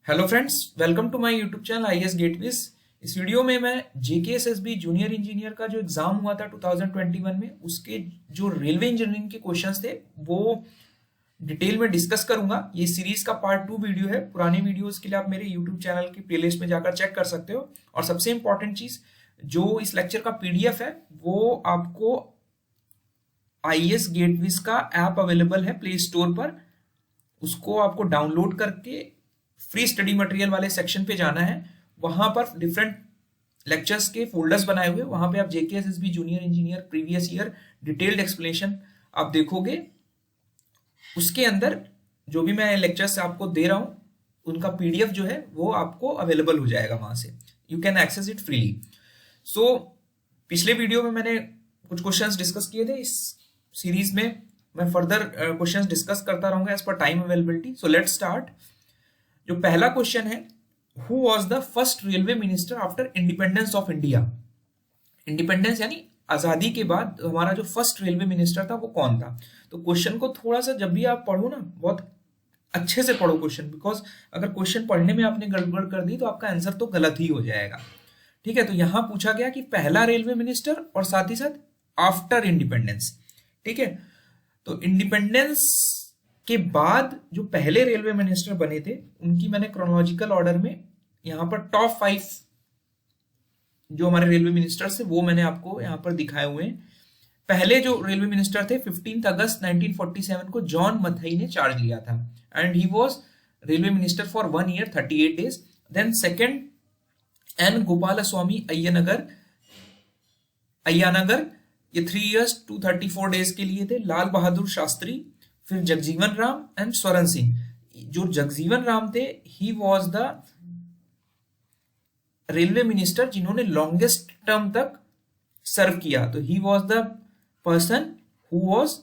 Hello friends, welcome to my YouTube channel IAS gateways. इस video में मैं JKSSB junior engineer का जो एग्जाम हुआ था 2021 में उसके जो रेलवे इंजीनियरिंग के क्वेश्चंस थे वो डिटेल में डिस्कस करूंगा। ये सीरीज का पार्ट 2 वीडियो है। पुराने वीडियोस के लिए आप मेरे यूट्यूब चैनल की प्लेलिस्ट में जाकर चेक कर सकते हो। और सबसे इंपॉर्टेंट चीज, जो इस लेक्चर का पीडीएफ है वो आपको आईएएस गेटवेज का ऐप अवेलेबल है प्ले स्टोर पर। उसको आपको डाउनलोड करके फ्री स्टडी मटेरियल वाले सेक्शन पे जाना है। वहां पर डिफरेंट लेक्चर्स के फोल्डर्स बनाए हुए, वहां पे आप JKSSB junior engineer previous year detailed explanation आप देखोगे। उसके अंदर जो भी मैं लेक्चर्स आपको दे रहा हूं उनका पीडीएफ जो है वो आपको अवेलेबल हो जाएगा वहां से। You can access it freely. So पिछले वीडियो में मैंने कुछ क्वेश्चंस डिस्कस किए थे। इस सीरीज में मैं फर्दर क्वेश्चंस डिस्कस करता रहूंगा as per time availability. So let's start. जो पहला क्वेश्चन है, who was the first railway minister after independence of India. Independence यानी आजादी के बाद हमारा जो फर्स्ट रेलवे मिनिस्टर था वो कौन था। तो क्वेश्चन को थोड़ा सा जब भी आप पढ़ो ना, बहुत अच्छे से पढ़ो क्वेश्चन, बिकॉज अगर क्वेश्चन पढ़ने में आपने गड़बड़ कर दी तो आपका आंसर तो गलत ही हो जाएगा। ठीक है, तो यहां पूछा गया कि पहला रेलवे मिनिस्टर और साथ ही साथ आफ्टर इंडिपेंडेंस। ठीक है, तो इंडिपेंडेंस के बाद जो पहले रेलवे मिनिस्टर बने थे उनकी मैंने क्रोनोलॉजिकल ऑर्डर में यहां पर टॉप 5 जो हमारे रेलवे मिनिस्टर्स थे वो मैंने आपको यहां पर दिखाए हुए हैं। पहले जो रेलवे मिनिस्टर थे 15 अगस्त 1947 को जॉन मथई ने चार्ज लिया था and he was railway minister for 1 year 38 days. Then second N Gopalaswami Ayyangar ये 3 इयर्स 234 डेज के लिए थे। लाल बहादुर शास्त्री, फिर जगजीवन राम एंड स्वरण सिंह। जो जगजीवन राम थे he was the railway minister जिन्होंने लॉन्गेस्ट टर्म तक सर्व किया। तो he was the person who was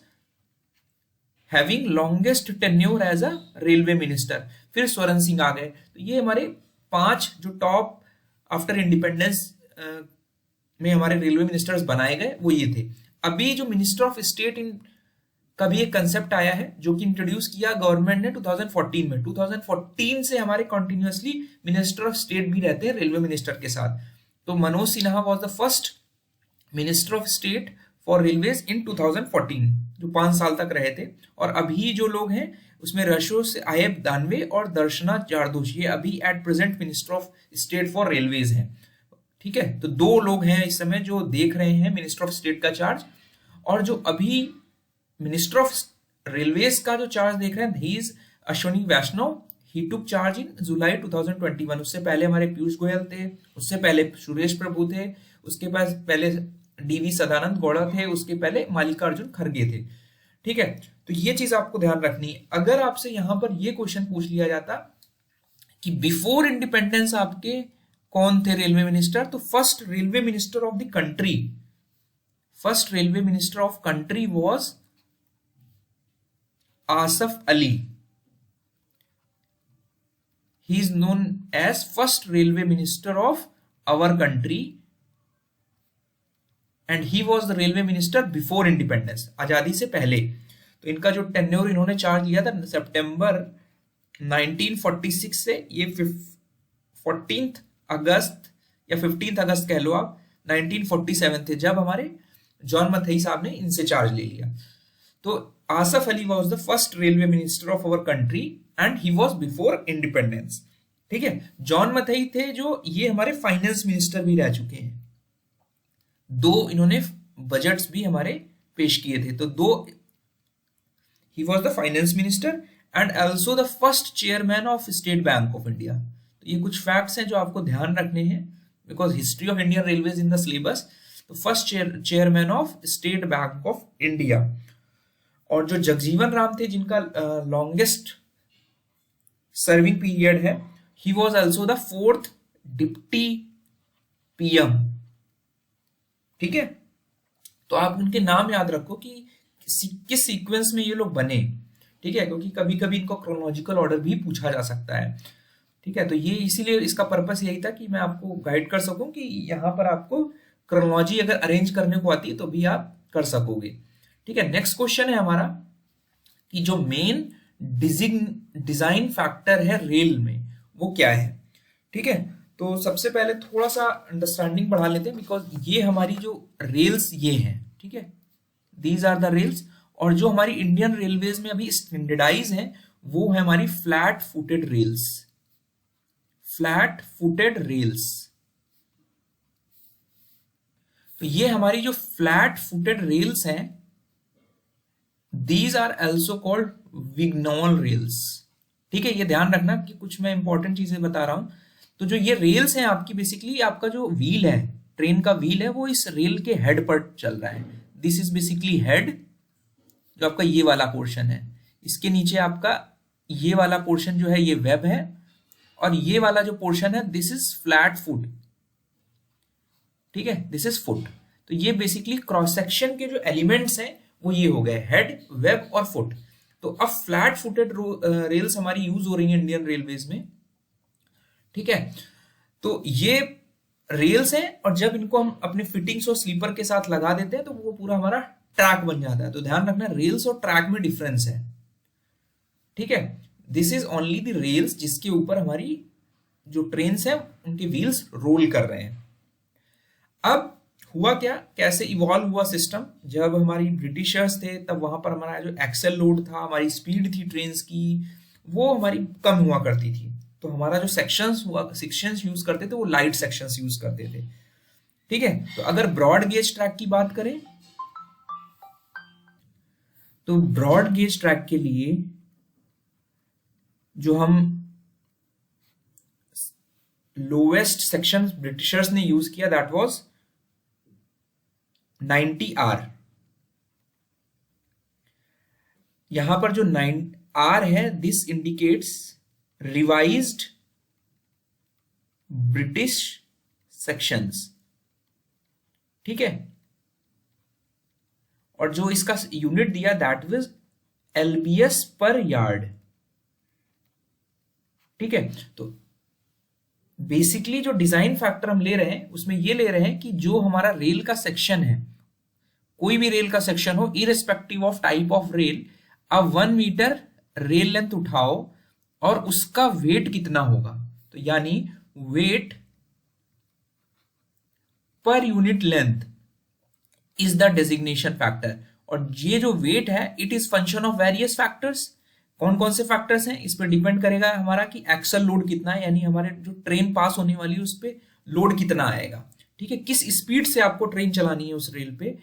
having longest tenure as a railway minister. फिर स्वरण सिंह आ गए। तो ये हमारे 5 जो टॉप आफ्टर इंडिपेंडेंस में हमारे रेलवे मिनिस्टर्स बनाए गए वो ये थे। अभी जो मिनिस्टर ऑफ स्टेट इन का भी एक कंसेप्ट आया है जो कि इंट्रोड्यूस किया गवर्नमेंट ने 2014 में। 2014 से हमारे कंटिन्यूअसली मिनिस्टर ऑफ स्टेट भी रहते हैं रेलवे मिनिस्टर के साथ। तो Manoj Sinha was the first minister of state for railways in 2014, जो 5 साल तक रहे थे। और अभी जो लोग हैं उसमें रशो से आयब दानवे और दर्शना जारदोश, ये अभी at present minister of state for railways हैं। ठीक है, तो 2 लोग हैं इस समय जो देख रहे हैं मिनिस्टर ऑफ स्टेट का चार्ज। और जो अभी मिनिस्टर ऑफ रेलवेज का जो चार्ज देख रहे हैं he is Ashwini Vaishnaw. He took charge in July 2021। उससे पहले हमारे पीयूष गोयल थे, उससे पहले सुरेश प्रभु थे, उसके पास पहले डीवी सदानंद गौड़ा थे, उसके पहले मल्लिकार्जुन खड़गे थे। ठीक है, तो ये चीज आपको ध्यान रखनी है। अगर आपसे यहां पर ये क्वेश्चन पूछ लिया जाता कि बिफोर इंडिपेंडेंस आपके कौन थे रेलवे मिनिस्टर, तो first railway minister of the country, first railway minister of country was Asaf Ali. He is known as first railway minister of our country and he was the railway minister before independence, आजादी से पहले। तो इनका जो tenure इन्होंने charge लिया था सितंबर 1946 से ये 14 अगस्त या 15 अगस्त कह लो आप 1947 थे जब हमारे जॉन मथई साहब ने इनसे चार्ज ले लिया। तो Asaf Ali was the first railway minister of our country and he was before independence. ठीक है, जॉन मथई थे जो ये हमारे फाइनेंस मिनिस्टर भी रह चुके हैं। 2 इन्होंने बजट्स भी हमारे पेश किए थे। तो 2 ही was the finance minister and also the first chairman of State Bank of India. तो ये कुछ फैक्ट्स हैं जो आपको ध्यान रखने हैं because history of Indian railways in the syllabus. तो first chairman of State Bank of India. और जो जगजीवन राम थे जिनका लॉन्गेस्ट सर्विंग पीरियड है, he was also the 4th deputy PM. ठीक है, तो आप उनके नाम याद रखो कि किस सीक्वेंस में ये लोग बने। ठीक है, क्योंकि कभी कभी इनको क्रोनोलॉजिकल ऑर्डर भी पूछा जा सकता है। ठीक है, तो ये इसीलिए इसका पर्पस यही था कि मैं आपको गाइड कर सकूं कि यहां पर आपको क्रोनोलॉजी अगर अरेंज करने को आती है तो भी आप कर सकोगे। ठीक है, नेक्स्ट क्वेश्चन है हमारा कि जो मेन डिजाइन फैक्टर है रेल में वो क्या है। ठीक है, तो सबसे पहले थोड़ा सा अंडरस्टैंडिंग बढ़ा लेते हैं, बिकॉज ये हमारी जो रेल्स ये हैं, ठीक है, दीज आर द रेल्स। और जो हमारी इंडियन रेलवेज में अभी स्टैंडर्डाइज है वो है हमारी flat footed rails, flat footed rails. तो ये हमारी जो फ्लैट फुटेड रेल्स हैं, these are also called Vignoles rails. ठीक है, ये ध्यान रखना कि कुछ मैं इंपॉर्टेंट चीजें बता रहा हूं। तो जो ये रेल्स हैं आपकी, बेसिकली आपका जो व्हील है, ट्रेन का व्हील है, वो इस रेल के हेड पर चल रहा है। दिस इज बेसिकली हेड, जो आपका ये वाला पोर्शन है। इसके नीचे आपका ये वाला पोर्शन जो है ये वेब है, और ये वाला जो पोर्शन है दिस इज फ्लैट फुट। ठीक है, दिस इज फुट। तो ये बेसिकली क्रॉस सेक्शन के जो एलिमेंट्स हैं वो ये हो गए, हेड, वेब और फुट। तो अब फ्लैट फुटेड रेल्स हमारी यूज हो रही है इंडियन रेलवेज में। ठीक है, तो ये रेल्स हैं, और जब इनको हम अपने फिटिंग्स और स्लीपर के साथ लगा देते हैं तो वो पूरा हमारा ट्रैक बन जाता है। तो ध्यान रखना, रेल्स और ट्रैक में डिफरेंस है। ठीक है, this is only the rails जिसके ऊपर हमारी जो ट्रेन्स हैं उनके व्हील्स रोल कर रहे हैं। अब हुआ क्या, कैसे इवॉल्व हुआ सिस्टम, जब हमारी ब्रिटिशर्स थे तब वहां पर हमारा जो एक्सेल लोड था, हमारी स्पीड थी ट्रेन्स की, वो हमारी कम हुआ करती थी। तो हमारा जो सेक्शंस यूज करते थे वो लाइट सेक्शंस यूज करते थे। ठीक है, तो अगर ब्रॉड गेज ट्रैक की बात करें तो ब्रॉड गेज ट्रैक के लिए जो हम लोवेस्ट सेक्शन ब्रिटिशर्स ने यूज किया दैट वाज 90 आर। यहां पर जो 9 आर है, this indicates revised British sections. ठीक है, और जो इसका यूनिट दिया दैट वाज एलबीएस पर यार्ड। ठीक है, तो बेसिकली जो डिजाइन फैक्टर हम ले रहे हैं उसमें ये ले रहे हैं कि जो हमारा रेल का सेक्शन है, कोई भी रेल का सेक्शन हो, irrespective of type of rail, अब 1 मीटर रेल लेंथ उठाओ और उसका वेट कितना होगा। तो यानी weight per unit length is the designation factor. और ये जो वेट है it is function of various factors. कौन कौन से फैक्टर्स हैं, इस पर डिपेंड करेगा हमारा कि एक्सल लोड कितना है, यानी हमारे जो ट्रेन पास होने वाली है उस पर लोड कितना आएगा। ठीक है, किस स्पीड से आपको ट्रेन चलानी है उस रेल पे,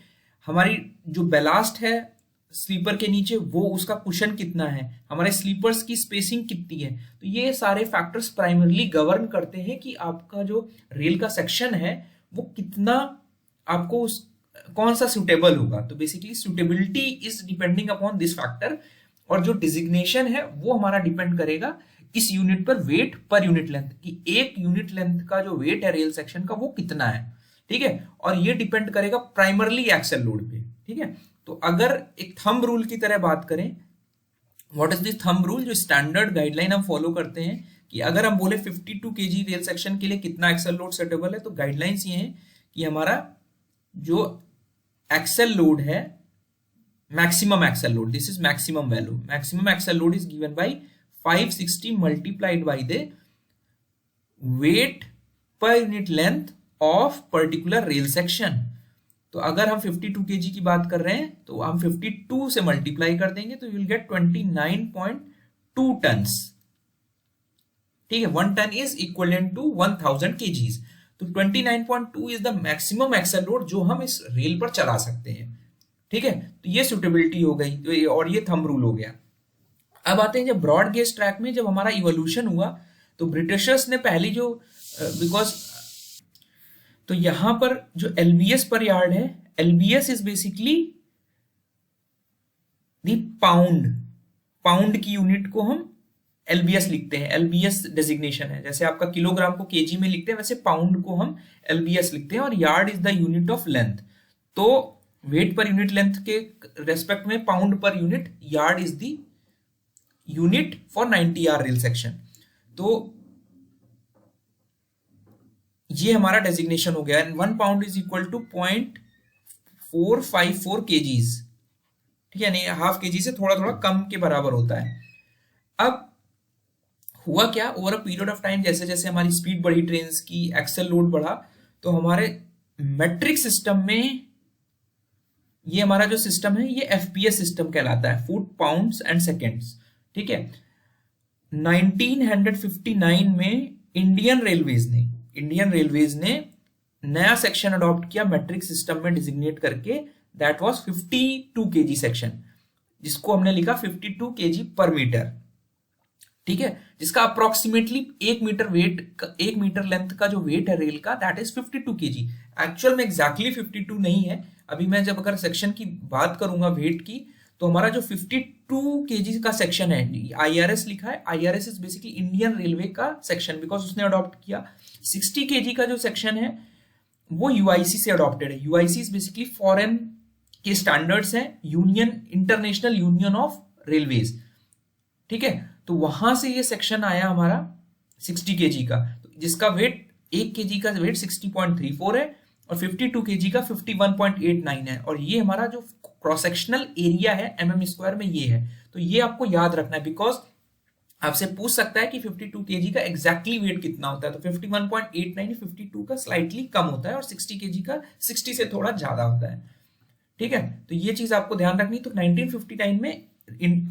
हमारी जो बैलास्ट है स्लीपर के नीचे वो उसका कुशन कितना है, हमारे स्लीपर्स की स्पेसिंग कितनी है। तो ये सारे फैक्टर्स प्राइमरली गवर्न करते हैं कि आपका जो रेल का सेक्शन है वो कितना आपको कौन सा सुटेबल होगा। तो basically suitability is depending upon this factor, और जो डिजिग्नेशन है वो हमारा डिपेंड करेगा इस यूनिट पर, वेट पर यूनिट लेंथ, कि एक यूनिट लेंथ का जो वेट है रेल सेक्शन का वो कितना है। ठीक है, और ये डिपेंड करेगा प्राइमरली एक्सेल लोड पे। ठीक है, तो अगर एक थंब रूल की तरह बात करें, what is this thumb rule, जो स्टैंडर्ड गाइडलाइन हम फॉलो करते हैं कि अगर हम बोले 52 केजी रेल सेक्शन के लिए कितना एक्सेल लोड सेटेबल है, तो गाइडलाइंस ये हैं कि हमारा जो एक्सेल लोड है, maximum axle load, this is maximum value, maximum axle load is given by 560 multiplied by the weight per unit length of particular rail section. तो अगर हम 52 केजी की बात कर रहे हैं तो हम 52 से मल्टीप्लाई कर देंगे तो यू विल गेट 29.2 टन्स। ठीक है, 1 ton is equivalent to 1000 kgs. तो 29.2 is the maximum axle load जो हम इस रेल पर चला सकते हैं। ठीक है, तो ये सुटेबिलिटी हो गई और ये थंब रूल हो गया। अब आते हैं जब ब्रॉड गेज ट्रैक में जब हमारा इवोल्यूशन हुआ तो ब्रिटिशर्स ने पहली जो बिकॉज तो यहां पर जो एलबीएस पर यार्ड है, LBS is basically the pound, pound की यूनिट को हम एलबीएस लिखते हैं, एलबीएस डेजिग्नेशन है। जैसे आपका किलोग्राम को केजी में लिखते हैं वैसे पाउंड को हम एलबीएस लिखते हैं, और yard is the unit of length. तो वेट पर यूनिट लेंथ के रेस्पेक्ट में pound per unit yard is the unit for 90 R rail section. तो ये हमारा डेजिग्नेशन हो गया। 1 pound is equal to 0.454 kgs. ठीक है, नहीं हाफ केजी से थोड़ा थोड़ा कम के बराबर होता है। अब हुआ क्या, over a period of time जैसे जैसे हमारी स्पीड बढ़ी, ट्रेन की एक्सेल लोड बढ़ा, तो हमारे मेट्रिक सिस्टम में ये हमारा जो सिस्टम है ये एफपीएस सिस्टम कहलाता है, फुट पाउंड्स एंड सेकेंड्स। ठीक है, 1959 में इंडियन रेलवेज ने नया सेक्शन अडॉप्ट किया मेट्रिक सिस्टम में डिजिग्नेट करके, दैट वाज 52 केजी सेक्शन, जिसको हमने लिखा 52 केजी पर मीटर। ठीक है, जिसका अप्रोक्सीमेटली 1 मीटर लेंथ का जो वेट है रेल का, दैट इज 52 केजी। एक्चुअल में एग्जैक्टली 52 नहीं है, अभी मैं जब अगर सेक्शन की बात करूंगा वेट की, तो हमारा जो 52 केजी का सेक्शन है, आईआरएस लिखा है, IRS is basically Indian railway का सेक्शन, बिकॉज उसने अडॉप्ट किया। 60 केजी का जो सेक्शन है वो यूआईसी से अडॉप्टेड है। यूआईसी इज बेसिकली फॉरेन के स्टैंडर्ड्स हैं, union, international union of railways. ठीक है, तो वहां से ये सेक्शन आया हमारा 60 केजी का, तो जिसका वेट 1 केजी का वेट 60.34 है और 52 केजी का 51.89 है, और ये हमारा जो क्रॉस सेक्शनल एरिया है एमएम स्क्वायर में ये है। तो ये आपको याद रखना है, बिकॉज आपसे पूछ सकता है कि 52 केजी का एग्जैक्टली वेट कितना होता है, तो 51.89 52 का स्लाइटली कम होता है और 60 केजी का 60 से थोड़ा ज्यादा होता है। ठीक है, तो ये चीज आपको ध्यान रखनी। तो 1959 में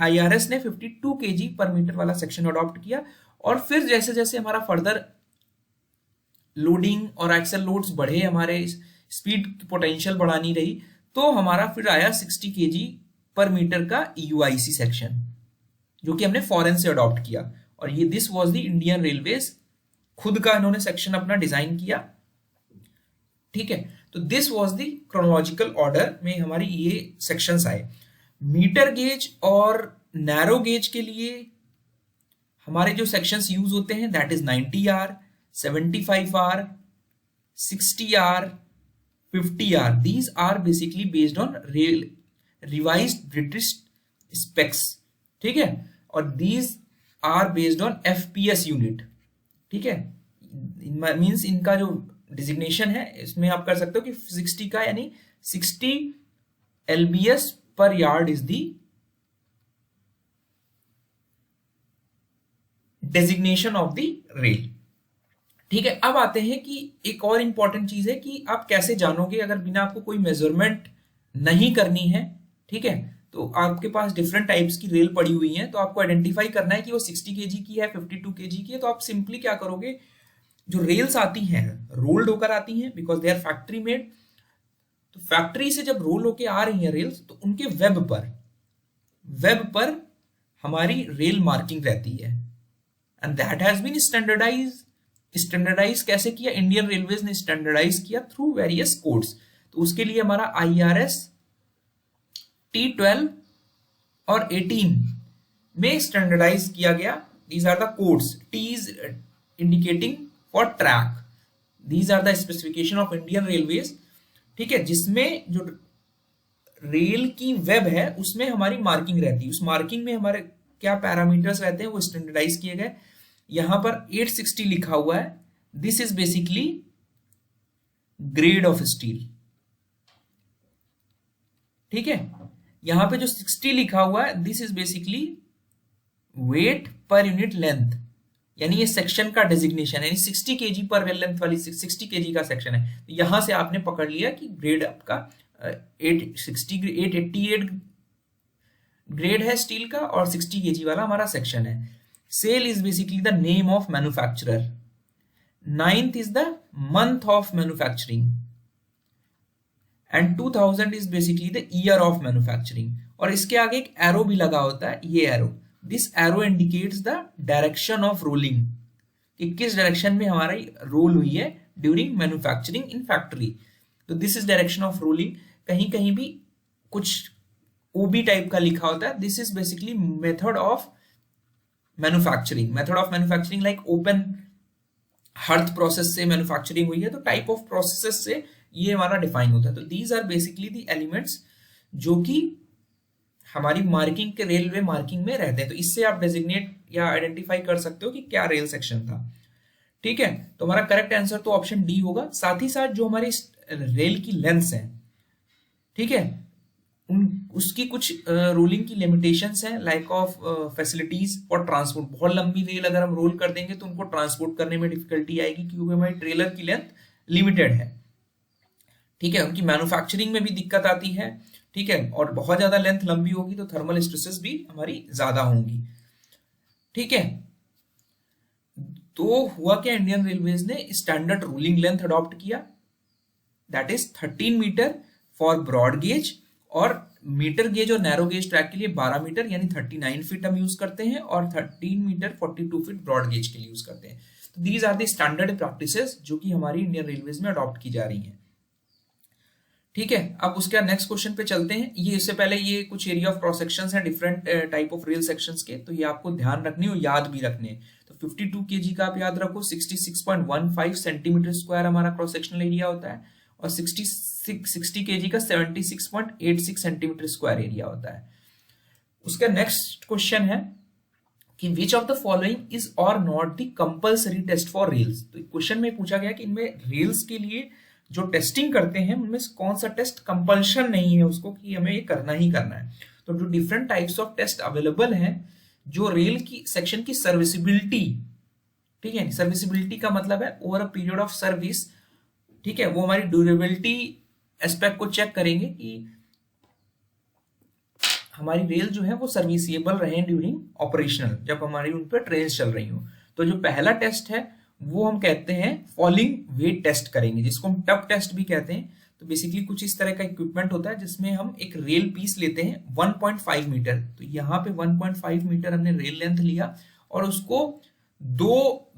आईआरएस ने 52 केजी पर मीटर वाला सेक्शन अडॉप्ट किया, और फिर जैसे जैसे हमारा फर्दर लोडिंग और एक्सेल लोड्स बढ़े, हमारे स्पीड की पोटेंशियल बढ़ानी रही, तो हमारा फिर आया 60 केजी पर मीटर का यूआईसी सेक्शन, जो कि हमने फॉरेन से अडॉप्ट किया। और ये this was the Indian railways, खुद का इन्होंने सेक्शन अपना डिजाइन किया। ठीक है, तो this was the chronological order में हमारी ये सेक्शंस आए। मीटर गेज और नैरो गेज के लिए हमारे जो सेक्शंस यूज होते हैं, that is 90R, 75R, 60R, 50R. These are basically based on revised British specs. ठीक है, और these are based on FPS unit. ठीक है, मीन्स इनका जो डिजिग्नेशन है इसमें आप कर सकते हो कि 60 का यानी 60 LBS पर yard is the designation of the rail. ठीक है, अब आते हैं कि एक और इंपॉर्टेंट चीज है कि आप कैसे जानोगे अगर बिना आपको कोई मेजरमेंट नहीं करनी है। ठीक है, तो आपके पास डिफरेंट टाइप्स की रेल पड़ी हुई है, तो आपको आइडेंटिफाई करना है कि वो 60 केजी की है, 52 केजी की है। तो आप सिंपली क्या करोगे, जो रेल्स आती हैं रोल्ड होकर आती हैं, because they are factory made. तो फैक्ट्री से जब रोल होके आ रही हैं रेल्स, तो उनके वेब पर हमारी रेल मार्किंग रहती है, and that has been standardise कैसे किया, इंडियन रेलवेज ने स्टैंडर्डाइज किया थ्रू वेरियस कोड्स। तो उसके लिए हमारा आईआरएस T12 और 18 में स्टैंडर्डाइज किया गया। These are the codes, T is indicating for track, these are the specification of Indian Railways। ठीक है, जिसमें जो रेल की वेब है उसमें हमारी मार्किंग रहती है, उस मार्किंग में हमारे क्या पैरामीटर्स रहते हैं वो स्टैंडर्डाइज किए गए। यहां पर 860 लिखा हुआ है, this is basically grade of steel. ठीक है, यहां पे जो 60 लिखा हुआ है, this is basically weight per unit length, यानी ये सेक्शन का डेजिग्नेशन, यानी 60 केजी पर लेंथ वाली 60 केजी का सेक्शन है। तो यहां से आपने पकड़ लिया कि ग्रेड आपका 888 ग्रेड है स्टील का, और 60 केजी वाला हमारा सेक्शन है। SAIL is basically the name of manufacturer, 9th is the month of manufacturing, and 2000 is basically the year of manufacturing. और इसके आगे एक एरो भी लगा होता है, ये arrow, this arrow indicates the direction of rolling, कि किस डायरेक्शन में हमारी रोल हुई है ड्यूरिंग मैन्युफैक्चरिंग इन फैक्ट्री। तो this is direction of rolling. कहीं कहीं भी कुछ ओबी टाइप का लिखा होता है, this is basically method of manufacturing like open hearth process से मैन्युफैक्चरिंग हुई है, तो टाइप ऑफ प्रोसेस से ये हमारा डिफाइन होता है। तो these are basically the elements जो कि हमारी मार्किंग के रेलवे मार्किंग में रहते हैं। तो इससे आप डेजिग्नेट या आइडेंटिफाई कर सकते हो कि क्या रेल सेक्शन था। ठीक है, तो हमारा करेक्ट आंसर तो ऑप्शन डी होगा। साथ ही साथ जो हमारी रेल की लेंथ्स हैं, ठीक है, उसकी कुछ रोलिंग की लिमिटेशंस हैं, लाइक ऑफ फैसिलिटीज और ट्रांसपोर्ट। बहुत लंबी रेल अगर हम रोल कर देंगे तो उनको ट्रांसपोर्ट करने में डिफिकल्टी आएगी, क्योंकि हमारी ट्रेलर की लेंथ लिमिटेड है। ठीक है, उनकी मैन्युफैक्चरिंग में भी दिक्कत आती है। ठीक है, और बहुत ज्यादा लेंथ लंबी होगी तो थर्मल स्ट्रेसेस भी हमारी ज्यादा होंगी। ठीक है, तो हुआ क्या, इंडियन रेलवेज ने स्टैंडर्ड रोलिंग लेंथ अडॉप्ट किया, that is 13 metre for broad gauge, और मीटर गेज और नैरो गेज ट्रैक के लिए 12 मीटर यानी 39 फीट हम यूज करते हैं, और 13 मीटर 42 फीट ब्रॉड गेज के लिए यूज करते हैं। तो these are the standard practices जो कि हमारी इंडियन रेलवेज में अडॉप्ट की जा रही हैं। ठीक है, अब उसके बाद नेक्स्ट क्वेश्चन पे चलते हैं। ये इससे पहले ये कुछ एरिया ऑफ क्रॉस सेक्शंस हैं different type of rail sections के, तो ये आपको ध्यान रखने और याद भी रखने हैं। तो 52 केजी का आप याद रखो, 66.15 सेंटीमीटर स्क्वायर हमारा क्रॉस सेक्शनल एरिया होता है, और 60 केजी का 76.86 सेंटीमीटर स्क्वायर एरिया होता है। उसका नेक्स्ट क्वेश्चन है कि which of the following is और not the compulsory test for rails. तो क्वेश्चन में पूछा गया कि इनमें रेल्स के लिए जो टेस्टिंग करते हैं उनमें कौन सा टेस्ट कंपल्शन नहीं है उसको कि हमें ये करना ही करना है। तो जो different types of test available हैं, जो रेल की सेक्शन की सर्विसिबिलिटी, ठीक है, सर्विसिबिलिटी का मतलब है over a period of service, ठीक है, वो हमारी ड्यूरेबिलिटी एस्पेक्ट को चेक करेंगे कि हमारी रेल जो है वो सर्विसिएबल रहे ड्यूरिंग ऑपरेशनल, जब हमारी उन पर ट्रेन चल रही हो। तो जो पहला टेस्ट है वो हम कहते हैं फॉलिंग वेट टेस्ट करेंगे, जिसको हम टप टेस्ट भी कहते हैं। तो बेसिकली कुछ इस तरह का इक्विपमेंट होता है जिसमें हम एक रेल पीस लेते हैं 1.5 मीटर, तो यहाँ पे 1.5 मीटर हमने रेल लेंथ लिया और उसको दो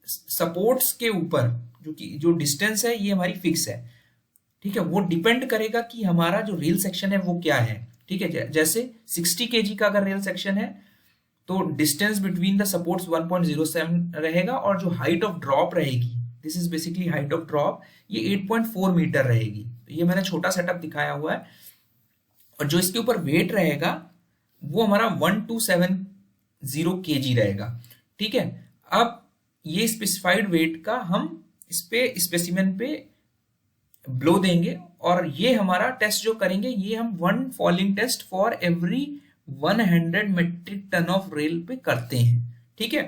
सपोर्ट्स के ऊपर, जो कि जो डिस्टेंस है ये हमारी फिक्स है, ठीक है, वो डिपेंड करेगा कि हमारा जो रेल सेक्शन है वो क्या है। ठीक है, जैसे 60 केजी का अगर रेल सेक्शन है तो डिस्टेंस बिटवीन द सपोर्ट्स 1.07 रहेगा, और जो हाइट ऑफ ड्रॉप रहेगी, this is basically height of drop, ये 8.4 मीटर रहेगी। तो ये मैंने छोटा सेटअप दिखाया हुआ है, और जो इसके ऊपर वेट रहेगा वो हमारा 1270 केजी रहेगा। ठीक है, अब ये स्पेसिफाइड वेट का हम इस पे स्पेसिमेन पे ब्लो देंगे, और ये हमारा टेस्ट जो करेंगे ये हम 1 falling test for every 100 metric ton of rail पे करते हैं। ठीक है,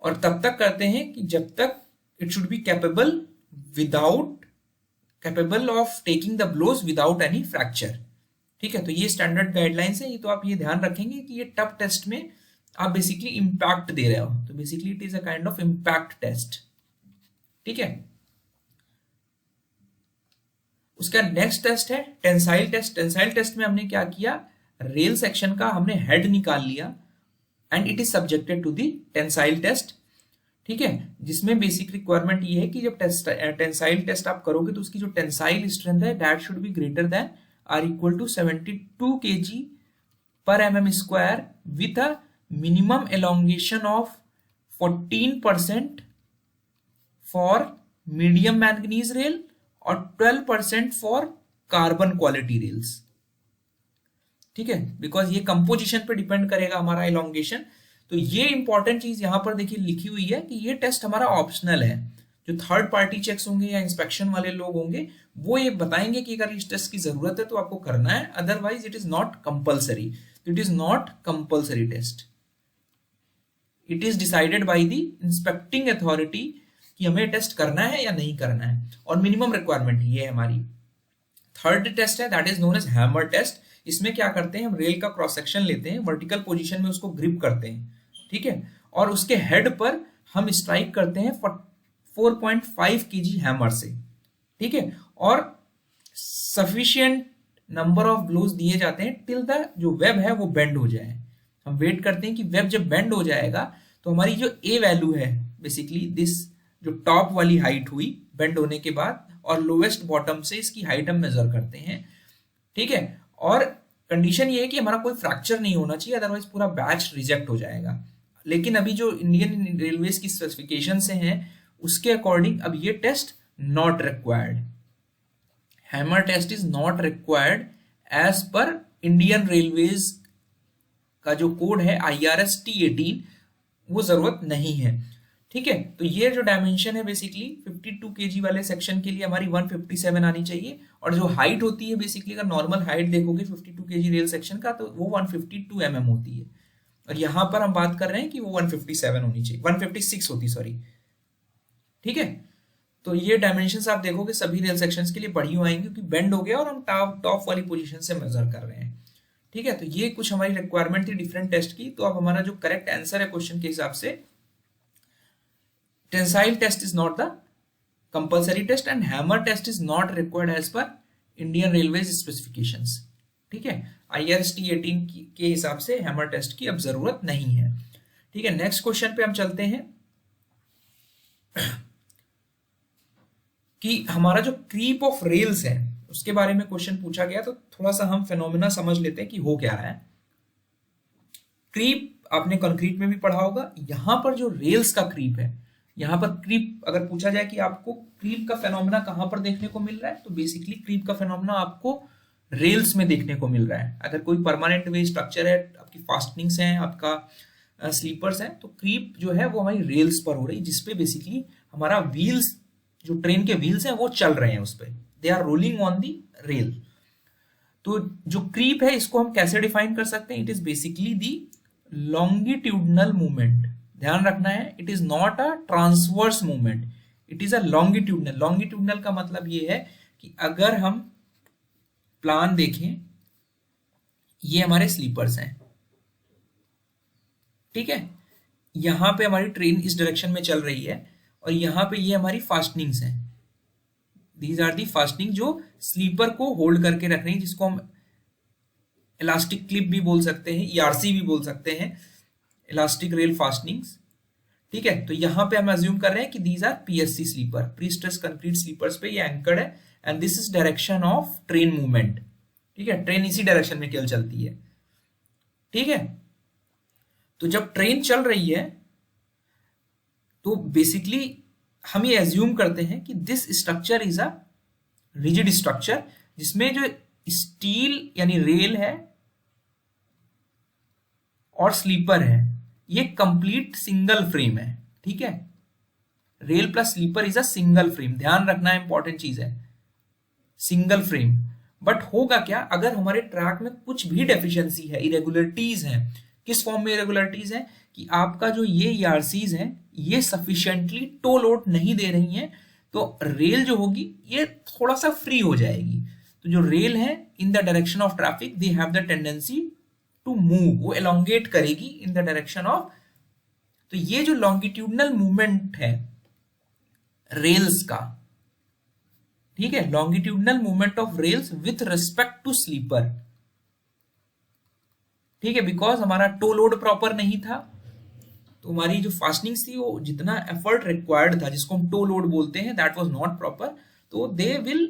और तब तक करते हैं कि जब तक it should be capable of taking the blows without any fracture. ठीक है, तो ये स्टैंडर्ड गाइडलाइंस है, ये तो आप ये ध्यान रखेंगे कि ये टफ टेस्ट में आप बेसिकली इंपैक्ट दे रहे हो, तो basically it is a kind of impact test. ठीक है, उसका नेक्स्ट टेस्ट है टेंसाइल टेस्ट। टेंसाइल टेस्ट में हमने क्या किया, रेल सेक्शन का हमने हेड निकाल लिया and it is subjected to the tensile test. ठीक है, जिसमें बेसिक रिक्वायरमेंट ये है कि जब टेंसाइल टेस्ट आप करोगे तो उसकी जो टेंसाइल स्ट्रेंथ है that should be greater than or equal to 72 kg per mm square with a minimum elongation of 14% for medium manganese rail और 12% फॉर कार्बन क्वालिटी रेल्स। ठीक है, बिकॉज ये कंपोजिशन पे डिपेंड करेगा हमारा एलोंगेशन। तो ये इंपॉर्टेंट चीज यहां पर देखिए लिखी हुई है कि ये टेस्ट हमारा ऑप्शनल है। जो थर्ड पार्टी चेक्स होंगे या इंस्पेक्शन वाले लोग होंगे वो ये बताएंगे कि अगर इस टेस्ट की जरूरत है तो आपको करना है, otherwise it is not compulsory. It is not compulsory test, it is decided by the inspecting authority कि हमें टेस्ट करना है या नहीं करना है, और मिनिमम रिक्वायरमेंट ये है हमारी। थर्ड टेस्ट है that is known as hammer test. इसमें क्या करते हैं, हम रेल का क्रॉस सेक्शन लेते हैं, वर्टिकल पोजीशन में उसको ग्रिप करते हैं, ठीक है, और उसके हेड पर हम स्ट्राइक करते हैं 4.5 kg हैमर से। ठीक है, और सफिशिएंट नंबर ऑफ ब्लोज दिए जाते हैं टिल द जो वेब है वो बेंड हो जाए। हम वेट करते हैं कि वेब जब बेंड हो जाएगा तो हमारी जो ए वैल्यू है, बेसिकली दिस जो टॉप वाली हाइट हुई बेंड होने के बाद, और लोवेस्ट बॉटम से इसकी हाइट हम मेजर करते हैं। ठीक है, और कंडीशन ये है कि हमारा कोई फ्रैक्चर नहीं होना चाहिए, अदरवाइज पूरा बैच रिजेक्ट हो जाएगा। लेकिन अभी जो इंडियन रेलवेज की स्पेसिफिकेशन से हैं उसके अकॉर्डिंग अब ये test not required, hammer test is not required as per Indian Railways का जो कोड है IRS T18, वो जरूरत नहीं है। ठीक है, तो ये जो डायमेंशन है बेसिकली 52 kg वाले सेक्शन के लिए हमारी 157 आनी चाहिए, और जो हाइट होती है बेसिकली अगर नॉर्मल हाइट देखोगे 52 kg रेल सेक्शन का तो वो 152 mm होती है, और यहां पर हम बात कर रहे हैं कि वो 157 होनी चाहिए, 156 होती, सॉरी। ठीक है, तो ये डायमेंशंस आप देखोगे सभी रेल सेक्शंस के लिए बढ़ी हुई आएंगी क्योंकि बेंड हो गया और हम टॉप वाली पोजीशन से मेजर कर रहे हैं। ठीक है, तो ये कुछ हमारी रिक्वायरमेंट थी डिफरेंट टेस्ट की। तो अब हमारा जो करेक्ट आंसर है क्वेश्चन के हिसाब से, tensile test is not the compulsory test and hammer test is not required as per Indian Railways specifications. ठीक है, IRST 18 के हिसाब से हैमर टेस्ट की अब जरूरत नहीं है। ठीक है, नेक्स्ट क्वेश्चन पे हम चलते हैं कि हमारा जो क्रीप ऑफ रेल्स है उसके बारे में क्वेश्चन पूछा गया, तो थोड़ा सा हम फेनोमेना समझ लेते हैं कि हो क्या रहा है। क्रीप आपने कंक्रीट में भी पढ़ा होगा, यहां पर जो रेल्स का क्रीप है, यहां पर क्रीप अगर पूछा जाए कि आपको क्रीप का फेनोमेना कहां पर देखने को मिल रहा है, तो बेसिकली क्रीप का फेनोमेना आपको रेल्स में देखने को मिल रहा है। अगर कोई परमानेंट वे स्ट्रक्चर है, आपकी फास्टनिंग्स हैं, आपका स्लीपर्स हैं, तो क्रीप जो है वो हमारी रेल्स पर हो रही है, जिसपे बेसिकली हमारा व्हील्स, जो ट्रेन के व्हील्स हैं वो चल रहे हैं उस पर, they are rolling on the rail. तो जो क्रीप है इसको हम कैसे डिफाइन कर सकते हैं? It is basically the longitudinal movement. ध्यान रखना है, it is not a transverse movement, it is a longitudinal. Longitudinal का मतलब ये है कि अगर हम प्लान देखें, ये हमारे स्लीपर्स हैं, ठीक है, यहां पे हमारी ट्रेन इस डायरेक्शन में चल रही है और यहां पे ये हमारी फास्टनिंग्स हैं, दीज आर दी फास्टनिंग जो स्लीपर को होल्ड करके रख रही है, जिसको हम इलास्टिक क्लिप भी बोल सकते हैं, ERC भी बोल सकते हैं, इलास्टिक रेल फास्टनिंग्स। ठीक है, तो यहां पे हम अज्यूम कर रहे हैं कि these are PSC sleeper, pre stress concrete sleepers पे ये एंकर्ड है and this is direction of train movement. ठीक है, ट्रेन इसी डायरेक्शन में केवल चलती है। ठीक है, तो जब ट्रेन चल रही है तो बेसिकली हम ये एज्यूम करते हैं कि this structure is a rigid structure, जिसमें जो स्टील यानी रेल है और स्लीपर है ये कंप्लीट सिंगल फ्रेम है। ठीक है, rail plus sleeper is a single frame, ध्यान रखना है, इंपॉर्टेंट चीज है, सिंगल फ्रेम। बट होगा क्या अगर हमारे ट्रैक में कुछ भी डेफिशिएंसी है, इरेगुलरिटीज हैं, किस फॉर्म में इरेगुलरिटीज हैं कि आपका जो ये ERCs हैं ये सफिशिएंटली टो लोड नहीं दे रही हैं, तो रेल जो होगी ये थोड़ा सा फ्री हो जाएगी। तो जो रेल है in the direction of traffic they have the tendency to move, वो एलोंगेट करेगी इन द डायरेक्शन ऑफ। तो ये जो लॉन्गिट्यूडनल मूवमेंट है रेल्स का, ठीक है, longitudinal movement of rails with respect to sleeper. ठीक है, बिकॉज हमारा टो लोड प्रॉपर नहीं था, तो हमारी जो फास्टनिंग थी वो जितना एफर्ट रिक्वायर्ड था, जिसको हम टो लोड बोलते हैं, दैट वाज नॉट प्रॉपर, तो they will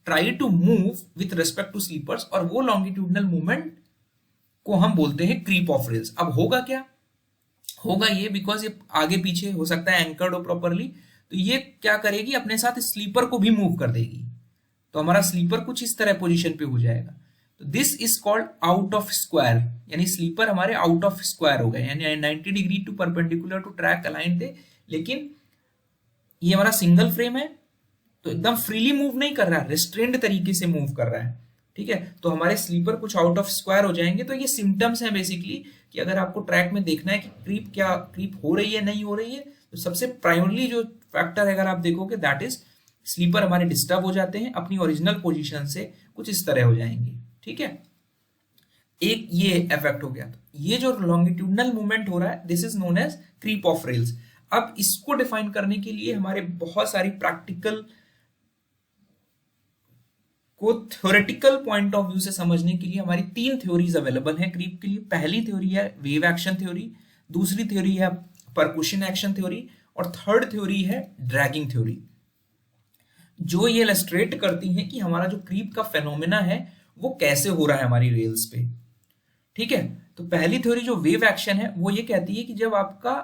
try to move with respect to sleepers, और वो लॉन्गिट्यूडनल मूवमेंट को हम बोलते हैं क्रीप ऑफ रेल्स। अब होगा क्या, होगा ये, बिकॉज ये आगे पीछे हो सकता है एंकर्ड हो प्रॉपरली, तो ये क्या करेगी अपने साथ स्लीपर को भी मूव कर देगी, तो हमारा स्लीपर कुछ इस तरह पोजीशन पे हो जाएगा। तो this is called out of square, यानी स्लीपर हमारे आउट ऑफ स्क्वायर हो गए, यानी 90 degree to perpendicular to track align थे, लेकिन ये हमारा सिंगल फ्रेम है तो एकदम फ्रीली मूव नहीं कर रहा है, रिस्ट्रेंड तरीके से मूव कर रहा है। ठीक है, तो हमारे स्लीपर कुछ आउट ऑफ स्क्वायर हो जाएंगे। तो ये सिम्टम्स हैं बेसिकली कि अगर आपको ट्रैक में देखना है कि क्रीप हो रही है नहीं हो रही है, तो सबसे प्राइमरली जो फैक्टर अगर आप देखोगे दैट इज स्लीपर हमारे डिस्टर्ब हो जाते हैं, अपनी ओरिजिनल पोजीशन से कुछ इस तरह हो जाएंगे। ठीक है, एक ये इफेक्ट हो गया। तो ये जो लॉन्गिट्यूडनल मूवमेंट हो रहा है this is known as creep of rails. अब इसको डिफाइन करने के लिए हमारे बहुत सारी प्रैक्टिकल को थ्योरेटिकल पॉइंट ऑफ व्यू से समझने के लिए हमारी 3 थ्योरीज अवेलेबल हैं क्रीप के लिए। पहली थ्योरी है वेव एक्शन थ्योरी, दूसरी थ्योरी है परकुशन एक्शन थ्योरी, और थर्ड थ्योरी है ड्रैगिंग थ्योरी, जो ये इलस्ट्रेट करती है कि हमारा जो क्रीप का फेनोमेना है वो कैसे हो रहा है हमारी रेल्स पे। ठीक है, तो पहली थ्योरी जो वेव एक्शन है वो ये कहती है कि जब आपका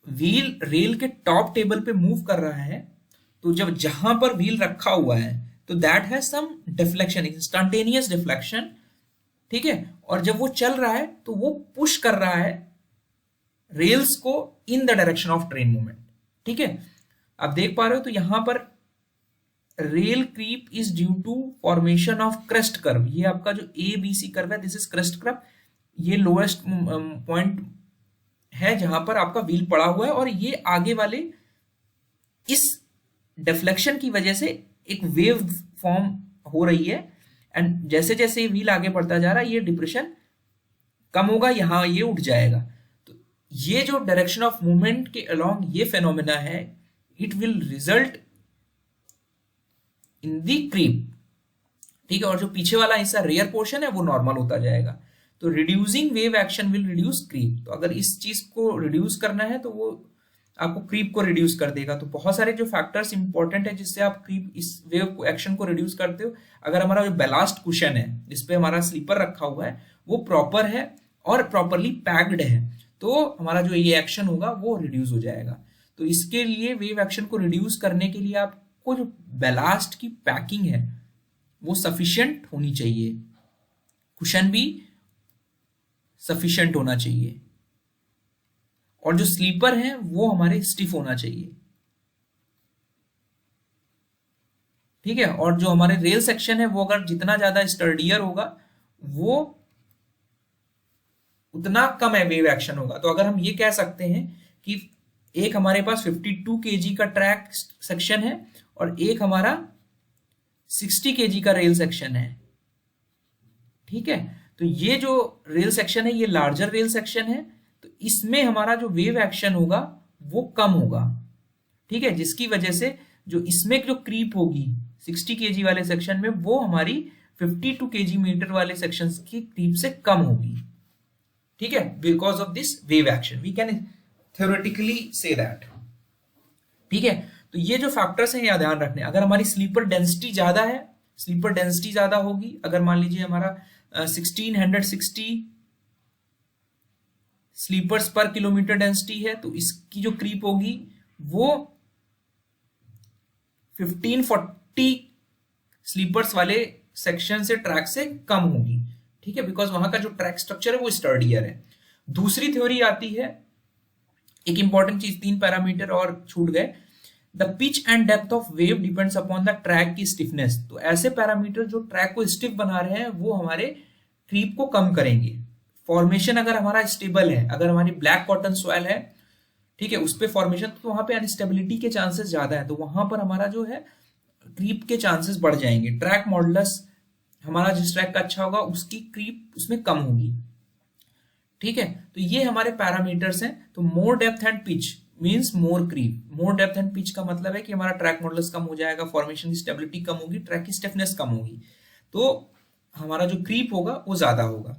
व्हील रेल के टॉप टेबल पे मूव कर रहा है, तो जब जहां पर व्हील रखा हुआ है तो that has some deflection, instantaneous deflection. ठीक है, और जब वो चल रहा है तो वो पुश कर रहा है रेल्स को इन the direction of train movement. ठीक है, आप देख पा रहे हो तो यहां पर rail creep is due to formation of crest curve. ये आपका जो ए बी सी कर्व है, दिस इज क्रेस्ट कर्व। ये लोएस्ट पॉइंट है जहां पर आपका व्हील पड़ा हुआ है, और ये आगे वाले इस डिफ्लेक्शन की वजह से एक वेव फॉर्म हो रही है, एंड जैसे जैसे ये व्हील आगे बढ़ता जा रहा है ये डिप्रेशन कम होगा, यहां ये उठ जाएगा। तो ये जो डायरेक्शन ऑफ मूवमेंट के अलोंग ये फेनोमेना है, it will result in the creep. ठीक है, और जो पीछे वाला हिस्सा रेयर पोर्शन है वो नॉर्मल होता जाएगा। तो reducing wave action will reduce creep. तो अगर इस चीज को रिड्यूस करना है तो वो आपको क्रीप को रिड्यूस कर देगा। तो बहुत सारे जो फैक्टर्स इंपॉर्टेंट है जिससे आप क्रीप इस वेव एक्शन को रिड्यूस करते हो। अगर हमारा जो बैलास्ट कुशन है जिसपे हमारा स्लीपर रखा हुआ है वो प्रॉपर है और प्रॉपरली पैक्ड है, तो हमारा जो ये एक्शन होगा वो रिड्यूस हो जाएगा। तो इसके लिए वेव एक्शन को रिड्यूस करने के लिए आपको जो बैलास्ट की पैकिंग है वो सफिशिएंट होनी चाहिए, कुशन भी सफिशिएंट होना चाहिए, और जो स्लीपर है वो हमारे स्टिफ होना चाहिए। ठीक है, और जो हमारे रेल सेक्शन है वो अगर जितना ज्यादा स्टर्डियर होगा वो उतना कम है वेव एक्शन होगा। तो अगर हम ये कह सकते हैं कि एक हमारे पास 52 kg का ट्रैक सेक्शन है और एक हमारा 60 kg का रेल सेक्शन है। ठीक है, तो ये जो रेल सेक्शन है ये लार्जर रेल सेक्शन है, तो इसमें हमारा जो वेव एक्शन होगा वो कम होगा। ठीक है, जिसकी वजह से जो इसमें जो क्रीप होगी 60 kg वाले सेक्शन में वो हमारी 52 kg मीटर वाले सेक्शन की क्रीप से कम होगी। ठीक है, because of this wave action we can theoretically say that. ठीक है, तो ये जो फैक्टर्स हैं ये ध्यान रखने। अगर हमारी स्लीपर डेंसिटी ज्यादा है, स्लीपर डेंसिटी ज्यादा होगी, अगर मान लीजिए हमारा 1660 स्लीपर्स पर किलोमीटर डेंसिटी है, तो इसकी जो क्रीप होगी वो 1540 स्लीपर्स वाले सेक्शन से ट्रैक से कम होगी। ठीक है, बिकॉज वहां का जो ट्रैक स्ट्रक्चर है वो स्टर्डियर है। दूसरी थ्योरी आती है, एक इंपॉर्टेंट चीज, 3 पैरामीटर और छूट गए। The pitch and depth of wave depends upon the track की स्टिफनेस। तो ऐसे पैरामीटर जो ट्रैक को स्टिफ बना रहे हैं वो हमारे क्रीप को कम करेंगे। फॉर्मेशन अगर हमारा स्टेबल है, अगर हमारी ब्लैक कॉटन सॉइल है, ठीक है, उस पे फॉर्मेशन, तो वहां पे अनस्टेबिलिटी के चांसेस ज्यादा है, तो वहां पर हमारा जो है क्रीप के चांसेस बढ़ जाएंगे। ट्रैक मॉडुलस हमारा जिस ट्रैक का अच्छा होगा उसकी क्रीप उसमें कम होगी। ठीक है, तो ये हमारे पैरामीटर्स हैं। तो more depth and pitch means more creep. More depth and pitch का मतलब है कि हमारा ट्रैक मॉडुलस कम हो जाएगा, फॉर्मेशन की स्टेबिलिटी कम होगी, ट्रैक की स्टिफनेस कम होगी, तो हमारा जो क्रीप होगा वो ज्यादा होगा।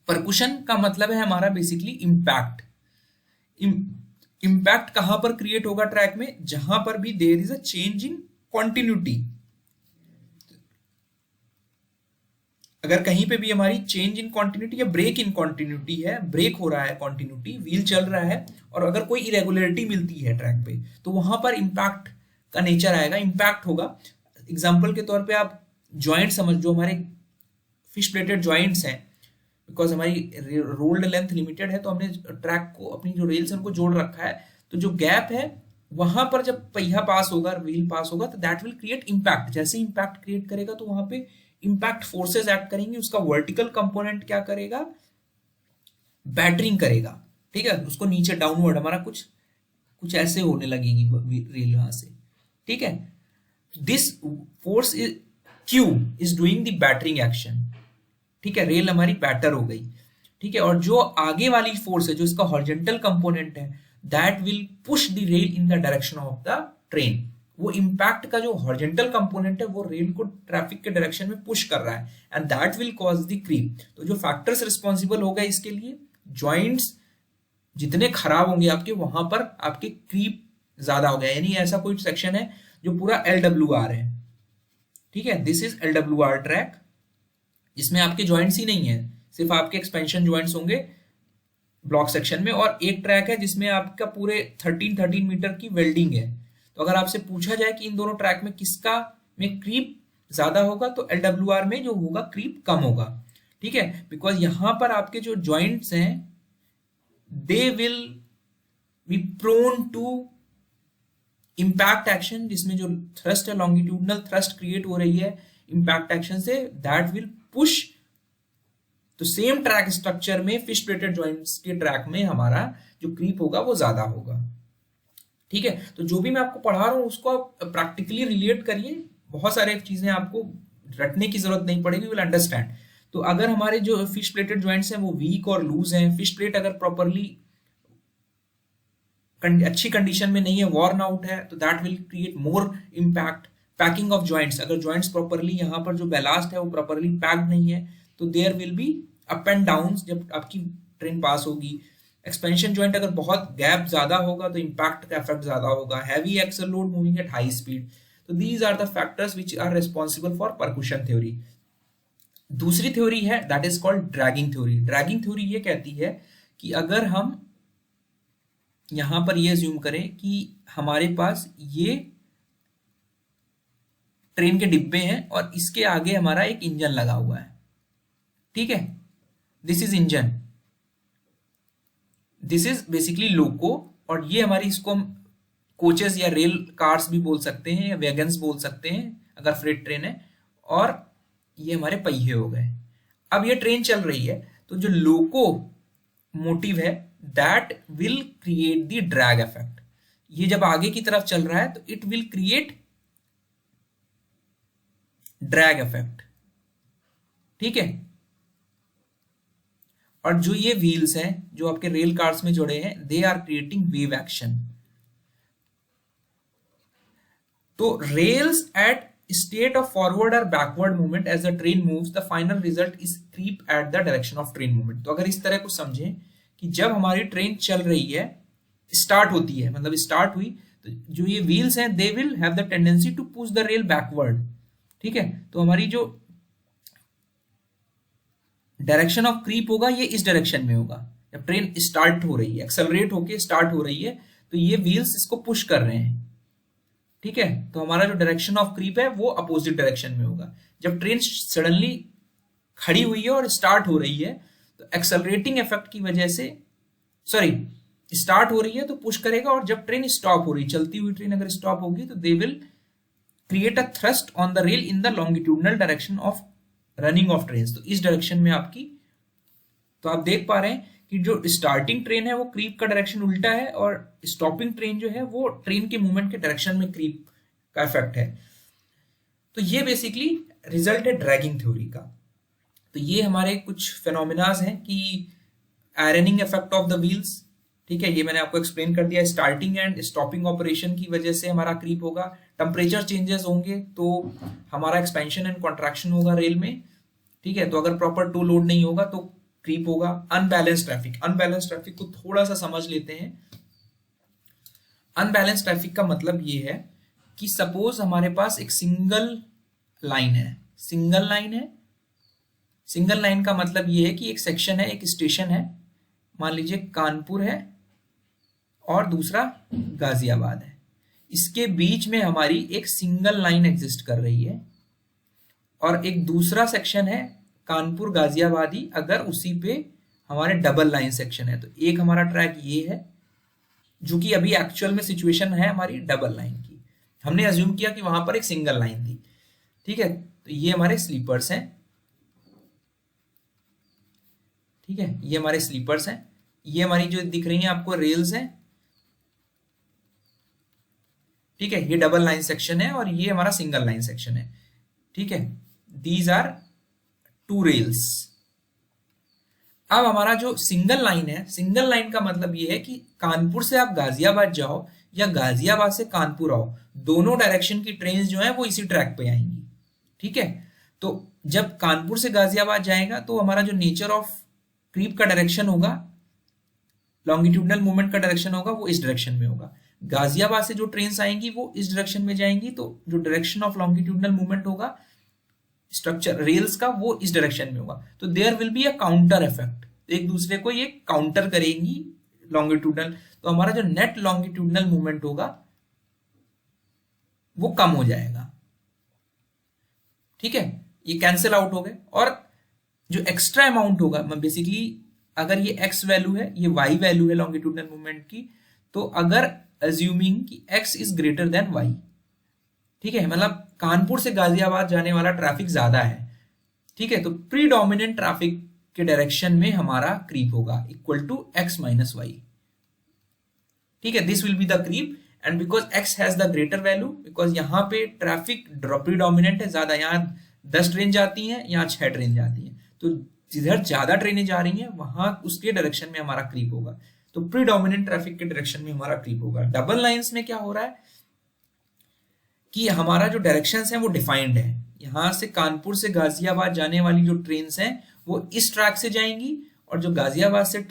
परकुशन का मतलब है हमारा बेसिकली इम्पैक्ट। इम्पैक्ट कहां पर क्रिएट होगा ट्रैक में? जहां पर भी there is a change in continuity. अगर कहीं पे भी हमारी चेंज इन कॉन्टिन्यूटी या ब्रेक इन कॉन्टिन्यूटी है, ब्रेक हो रहा है कॉन्टिन्यूटी, व्हील चल रहा है, और अगर कोई इरेगुलरिटी मिलती है ट्रैक पे, तो वहां पर इम्पैक्ट का नेचर आएगा, इम्पैक्ट होगा। एग्जाम्पल के तौर पे आप ज्वाइंट समझ, जो हमारे फिश प्लेटेड ज्वाइंट्स हैं, बिकॉज हमारी रोल्ड लेंथ लिमिटेड है, तो हमने ट्रैक को, अपनी जो रेल्स है उनको जोड़ रखा है, तो जो गैप है वहां पर जब पहिया पास होगा, व्हील पास होगा, तो दैट विल क्रिएट इम्पैक्ट। जैसे इम्पैक्ट क्रिएट करेगा तो वहां पे इम्पैक्ट फोर्सेस एक्ट करेंगे, उसका वर्टिकल कंपोनेंट क्या करेगा? बैटरिंग करेगा। ठीक है, उसको नीचे डाउनवर्ड हमारा कुछ ऐसे होने लगेगी रेल वहां से। ठीक है, this force is Q is doing the battering action. ठीक है, रेल हमारी बैटर हो गई। ठीक है, और जो आगे वाली फोर्स है, जो इसका हॉरिजॉन्टल कंपोनेंट है, that will push the rail in the direction of the train. वो इम्पैक्ट का जो हॉरिजॉन्टल कंपोनेंट है वो रेल को ट्रैफिक के डायरेक्शन में पुश कर रहा है, and that will cause the creep. तो जो फैक्टर्स रिस्पॉन्सिबल हो गए इसके लिए, ज्वाइंट्स जितने खराब होंगे आपके, वहां पर आपके क्रीप ज्यादा हो गया। यानी ऐसा कोई सेक्शन है जो पूरा LWR है। ठीक है, दिस इज LWR ट्रैक, जिसमें आपके ज्वाइंट्स ही नहीं है, सिर्फ आपके एक्सपेंशन ज्वाइंट्स होंगे ब्लॉक सेक्शन में, और एक ट्रैक है जिसमें आपका पूरे 13 मीटर की वेल्डिंग है। तो अगर आपसे पूछा जाए कि इन दोनों ट्रैक में किसका में क्रीप ज्यादा होगा, तो LWR में जो होगा क्रीप कम होगा। ठीक है, बिकॉज यहां पर आपके जो ज्वाइंट्स हैं they will be prone to impact action, जिसमें जो थ्रस्ट है, लॉन्गिट्यूडनल थ्रस्ट क्रिएट हो रही है इम्पैक्ट एक्शन से, दैट विल पुश। तो सेम ट्रैक स्ट्रक्चर में फिश प्लेटेड जॉइंट्स के ट्रैक में हमारा जो क्रीप होगा वो ज्यादा होगा। ठीक है, तो जो भी मैं आपको पढ़ा रहा हूं उसको आप प्रैक्टिकली रिलेट करिए, बहुत सारे चीजें आपको रटने की जरूरत नहीं पड़ेगी, विल अंडरस्टैंड। तो अगर हमारे जो फिश प्लेटेड जॉइंट्स हैं वो वीक और लूज हैं, फिश प्लेट अगर प्रॉपरली अच्छी कंडीशन में नहीं है, वॉर्न आउट है, तो that will create more impact. Packing of joints, अगर जॉइंट्स प्रॉपरली यहाँ पर जो बैलास्ट है वो प्रॉपरली पैक्ड नहीं है, तो there will be up and down जब आपकी ट्रेन पास होगी। एक्सपेंशन जॉइंट अगर बहुत गैप ज्यादा होगा तो इम्पैक्ट का इफेक्ट ज्यादा होगा। Heavy axle load moving at high speed, तो these are the factors which are responsible for percussion theory. दूसरी थ्योरी है that is called dragging theory. Dragging theory ये कहती है कि अगर हम यहां पर ये अज्यूम करें कि हमारे पास ये ट्रेन के डिब्बे हैं और इसके आगे हमारा एक इंजन लगा हुआ है, ठीक है, this is engine, this is basically loco, और ये हमारी, इसको हम कोचेस या रेल कार्स भी बोल सकते हैं या वैगन्स बोल सकते हैं अगर फ्रेट ट्रेन है, और ये हमारे पहिए हो गए। अब ये ट्रेन चल रही है तो जो लोको मोटिव है that will create the drag effect. ये जब आगे की तरफ चल रहा है तो it will create drag effect, ठीक है। और जो ये व्हील्स हैं जो आपके रेल कार्स में जुड़े हैं, they are creating wave action. तो rails at state of forward or backward movement as the train moves, the final result is creep at the direction of train movement। तो अगर इस तरह को समझें कि जब हमारी ट्रेन चल रही है, स्टार्ट होती है, मतलब स्टार्ट हुई, तो जो ये व्हील्स हैं they will have the tendency to push the rail backward, ठीक है। तो हमारी जो डायरेक्शन ऑफ क्रीप होगा ये इस डायरेक्शन में होगा। जब ट्रेन स्टार्ट हो रही है, एक्सेलरेट होके स्टार्ट हो रही है, तो ये व्हील्स इसको पुश कर रहे हैं, ठीक है। तो हमारा जो डायरेक्शन ऑफ क्रीप है वो अपोजिट डायरेक्शन में होगा। जब ट्रेन सडनली खड़ी हुई है और स्टार्ट हो रही है, तो एक्सेलरेटिंग इफेक्ट की वजह से, सॉरी, स्टार्ट हो रही है तो पुश करेगा, और जब ट्रेन स्टॉप हो रही, चलती हुई ट्रेन अगर स्टॉप होगी तो they will create a thrust on the rail in the longitudinal direction of running of train. तो इस डायरेक्शन में आपकी, तो आप देख पा रहे हैं कि जो स्टार्टिंग ट्रेन है वो क्रीप का डायरेक्शन उल्टा है, और स्टॉपिंग ट्रेन जो है वो ट्रेन के मूवमेंट के डायरेक्शन में क्रीप का इफेक्ट है। तो ये बेसिकली रिजल्ट है ड्रैगिंग थ्योरी का। तो ये हमारे कुछ फेनोमेनाज हैं कि ironing effect of the wheels, ठीक है, ये मैंने आपको एक्सप्लेन कर दिया। स्टार्टिंग एंड स्टॉपिंग ऑपरेशन की वजह से हमारा क्रीप होगा। टेम्परेचर चेंजेस होंगे तो हमारा एक्सपेंशन एंड कॉन्ट्रैक्शन होगा रेल में, ठीक है। तो अगर प्रॉपर टो लोड नहीं होगा तो क्रीप होगा। अनबैलेंस ट्रैफिक, अनबैलेंस ट्रैफिक को थोड़ा सा समझ लेते हैं। अनबैलेंस ट्रैफिक का मतलब ये है कि सपोज हमारे पास एक सिंगल लाइन है, सिंगल लाइन है, सिंगल लाइन का मतलब ये है कि एक सेक्शन है, एक स्टेशन है, मान लीजिए कानपुर है और दूसरा गाजियाबाद है। इसके बीच में हमारी एक सिंगल लाइन एग्जिस्ट कर रही है, और एक दूसरा सेक्शन है कानपुर गाजियाबादी, अगर उसी पे हमारे डबल लाइन सेक्शन है। तो एक हमारा ट्रैक ये है, जो कि अभी एक्चुअल में सिचुएशन है हमारी डबल लाइन की, हमने अज्यूम किया कि वहां पर एक सिंगल लाइन थी, ठीक है। तो ये हमारे स्लीपर्स हैं, ठीक है, ये हमारे स्लीपर्स हैं। ये हमारी जो दिख रही हैं आपको रेल्स हैं, ठीक है, ये डबल लाइन सेक्शन है और ये हमारा सिंगल लाइन सेक्शन है, ठीक है। These are two rails. अब हमारा जो सिंगल लाइन है, सिंगल लाइन का मतलब ये है कि कानपुर से आप गाजियाबाद जाओ या गाजियाबाद से कानपुर आओ, दोनों डायरेक्शन की ट्रेन जो है वो इसी ट्रैक पे आएंगी, ठीक है। तो जब कानपुर से गाजियाबाद जाएगा तो हमारा जो नेचर ऑफ क्रीप का डायरेक्शन होगा, लॉन्गिट्यूडनल मूवमेंट का डायरेक्शन होगा, वो इस डायरेक्शन में होगा। गाजियाबाद से जो ट्रेन आएंगी वो इस डायरेक्शन में जाएंगी, तो जो डायरेक्शन ऑफ लॉन्गिट्यूडनल मूवमेंट होगा स्ट्रक्चर रेल्स का, वो इस डायरेक्शन में होगा। तो there will be a counter effect, एक दूसरे को ये काउंटर करेंगी लॉन्गिट्यूडनल। तो हमारा जो नेट लॉन्गिट्यूडनल मूवमेंट होगा वो कम हो जाएगा, ठीक है, ये कैंसिल आउट हो गए। और जो एक्स्ट्रा अमाउंट होगा, बेसिकली अगर ये x वैल्यू है, ये y वैल्यू है लॉन्गिट्यूडनल मूवमेंट की, तो अगर अज्यूमिंग कि x is greater than y, ठीक है, मतलब कानपुर से गाजियाबाद जाने वाला ट्रैफिक ज्यादा है, ठीक है, तो प्रीडोमिनेंट ट्रैफिक के डायरेक्शन में हमारा क्रीप होगा equal to x minus y, ठीक है, this will be the creep and because x has the greater value, because यहाँ पे ट्रैफिक प्रीडोमिनेंट है ज्यादा, यहाँ 10 ट्रेन जाती हैं, यहाँ 6 ट्रेन जाती हैं, तो जिधर ज्यादा ट्रेनें जा रही हैं वहां उसके डायरेक्शन में हमारा क्रीप होगा, तो प्रीडोमिनेंट ट्रैफिक के डायरेक्शन में हमारा क्रीप होगा। डबल लाइंस में क्या हो रहा है कि हमारा जो डायरेक्शंस है वो डिफाइंड है, यहां से कानपुर से गाजियाबाद जाने वाली जो ट्रेन्स हैं वो इस ट्रैक से जाएंगी और जो गाजियाबाद से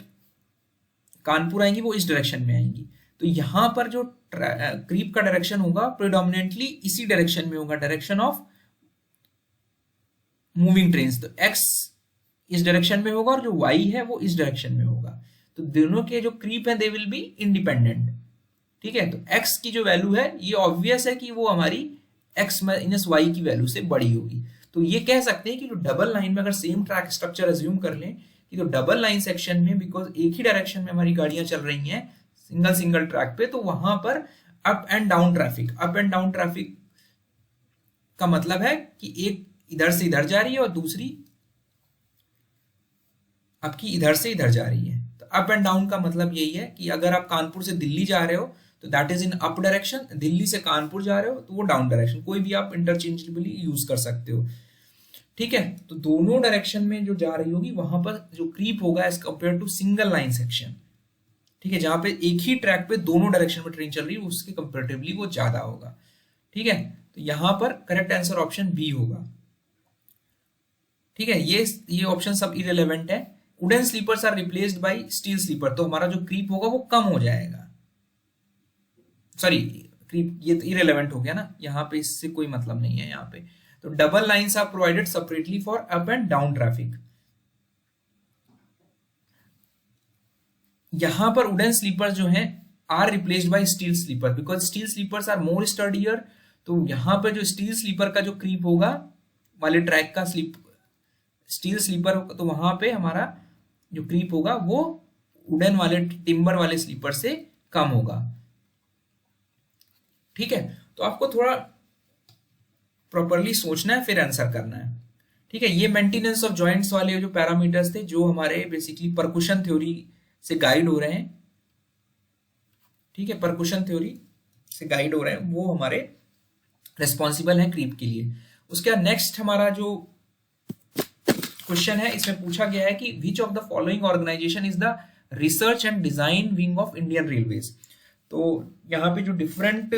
कानपुर आएंगी वो इस डायरेक्शन में आएंगी, तो यहां पर जो क्रीप का डायरेक्शन होगा प्रीडोमिनेंटली इसी डायरेक्शन में होगा, डायरेक्शन ऑफ मूविंग ट्रेन्स, तो x इस डायरेक्शन में होगा और जो y है वो इस डायरेक्शन में होगा, तो दोनों के जो क्रीप है दे विल बी इंडिपेंडेंट, ठीक है, तो x की जो वैल्यू है ये ऑब्वियस है कि वो हमारी x माइनस y की वैल्यू से बड़ी होगी, तो ये कह सकते हैं कि जो डबल लाइन में अगर सेम ट्रैक स्ट्रक्चर अज्यूम कर लें कि तो डबल लाइन सेक्शन में बिकॉज एक ही डायरेक्शन में हमारी गाड़ियां चल रही हैं सिंगल ट्रैक पे, तो वहां पर अप एंड डाउन ट्रैफिक का मतलब है कि एक इधर से इधर जा रही है और दूसरी आपकी इधर से इधर जा रही है, तो अप एंड डाउन का मतलब यही है कि अगर आप कानपुर से दिल्ली जा रहे हो तो that is in up direction, Delhi से कानपुर जा रहे हो तो वो डाउन डायरेक्शन, कोई भी आप इंटरचेंजेबली यूज कर सकते हो, ठीक है, तो दोनों डायरेक्शन में जो जा रही होगी वहां पर जो क्रीप होगा as compared to single line section, ठीक है, जहां पे एक ही ट्रैक पे दोनों डायरेक्शन में ट्रेन चल रही है उसके कंपेरेटिवली वो ज्यादा होगा, ठीक है, तो यहां पर करेक्ट आंसर ऑप्शन बी होगा, ठीक है, ये ऑप्शन सब इरेलेवेंट है। Wooden sleepers are replaced by steel sleeper, तो हमारा जो क्रीप होगा वो कम हो जाएगा, सॉरी क्रीप ये तो इरेलेवेंट हो गया ना, यहाँ पे इससे कोई मतलब नहीं है यहाँ पे, तो double lines are provided separately for up and down traffic, यहां पर वुडन स्लीपर्स जो हैं are replaced by steel sleeper because steel sleepers are more sturdier, तो यहां पर जो स्टील स्लीपर का जो क्रीप होगा वाले ट्रैक का स्टील स्लीपर होगा, तो वहां पे हमारा जो क्रीप होगा वो वुडन वाले टिम्बर वाले स्लीपर से कम होगा, ठीक है, तो आपको थोड़ा प्रॉपरली सोचना है फिर आंसर करना है, ठीक है, ये मेंटेनेंस ऑफ जॉइंट्स वाले जो पैरामीटर्स थे जो हमारे बेसिकली परकुशन थ्योरी से गाइड हो रहे हैं, ठीक है, परकुशन थ्योरी से गाइड हो रहे हैं, वो हमारे रिस्पॉन्सिबल हैं क्रीप के लिए। उसके बाद नेक्स्ट हमारा जो क्वेश्चन है इसमें पूछा गया है कि which of the following organization is the research and design wing of Indian Railways, तो यहाँ पे जो डिफरेंट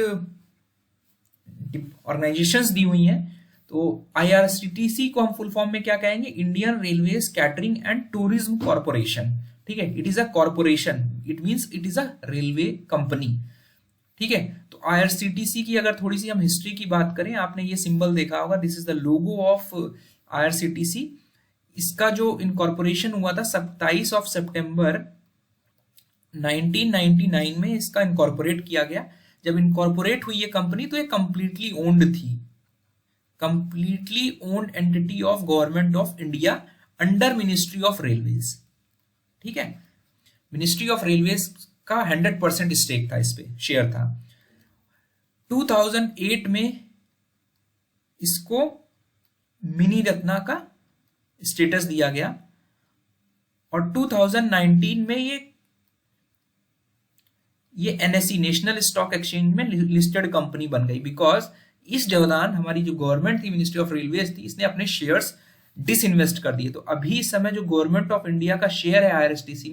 ऑर्गेनाइजेशंस दी हुई हैं, तो IRCTC को हम फुल फॉर्म में क्या कहेंगे, Indian railways catering and tourism corporation, ठीक है, it is a corporation, it means it is a railway company, ठीक है, तो IRCTC की अगर थोड़ी सी हम हिस्ट्री की बात करें, आपने ये सिंबल देखा होगा, this is the logo of IRCTC, इसका जो इनकॉर्पोरेशन हुआ था 27 सितंबर 1999 में इसका इनकॉर्पोरेट किया गया, जब इनकॉर्पोरेट हुई ये कंपनी तो ये कंप्लीटली ओन्ड थी, completely owned entity of government of India under ministry of railways, ठीक है, मिनिस्ट्री ऑफ रेलवेज का 100% स्टेक था, इस पे शेयर था। 2008 में इसको मिनी रत्ना का स्टेटस दिया गया और 2019 में ये NSE नेशनल स्टॉक एक्सचेंज में लिस्टेड कंपनी बन गई, बिकॉज इस दौरान हमारी जो गवर्नमेंट थी, मिनिस्ट्री ऑफ रेलवेज थी, इसने अपने शेयर्स डिसइन्वेस्ट कर दिए, तो अभी इस समय जो गवर्नमेंट ऑफ इंडिया का शेयर है IRCTC